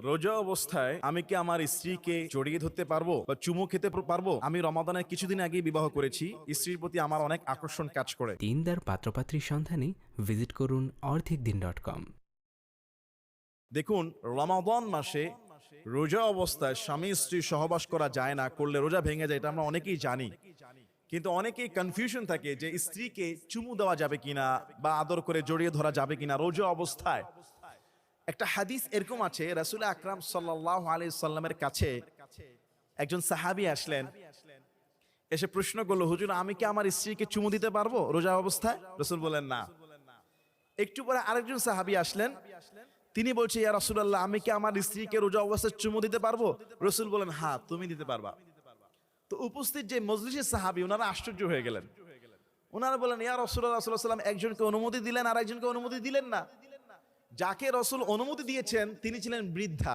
রোজা অবস্থায় আমি কি আমার স্ত্রীকে জড়িয়ে ধরতে পারবো বা চুমু খেতে পারবো? আমি রমাদানের কিছুদিন আগে বিবাহ করেছি, স্ত্রীর প্রতি আমার অনেক আকর্ষণ কাজ করে। দিনদার পাত্রপাত্রীর সন্ধানে ভিজিট করুন অর্ধেকদিন.com। দেখুন, রমাদান মাসে রোজা অবস্থায় স্বামী স্ত্রী সহবাস করা যায় না, করলে রোজা ভেঙে যায়, এটা আমরা অনেকেই জানি। কিন্তু অনেকেই কনফিউশন থাকে যে স্ত্রীকে চুমু দেওয়া যাবে কিনা বা আদর করে জড়িয়ে ধরা যাবে কিনা রোজা অবস্থায়। একটা হাদিস এরকম আছে, রাসূল আকরাম সাল্লাল্লাহু আলাইহি সাল্লামের কাছে একজন সাহাবী আসলেন, এসে প্রশ্ন করলো, হুজুর আমি কি আমার স্ত্রীকে চুমু দিতে পারবো রোজা অবস্থায়? রাসূল বলেন না। একটু পরে আরেকজন সাহাবী আসলেন, তিনি বলছে, ইয়া রাসূলুল্লাহ আমি কি আমার স্ত্রীকে রোজা অবস্থায় চুমু দিতে পারবো? রাসূল বলেন, হ্যাঁ তুমি দিতে পারবা। তো উপস্থিত যে মজলিসের সাহাবী ওনারা আশ্চর্য হয়ে গেলেন। ওনারা বলেন, ইয়া রাসূলুল্লাহ সাল্লাল্লাহু আলাইহি ওয়াসাল্লাম একজনকে অনুমতি দিলেন আর একজনকে অনুমতি দিলেন না। যাকে রাসূল অনুমতি দিয়েছেন তিনি ছিলেন বৃদ্ধা।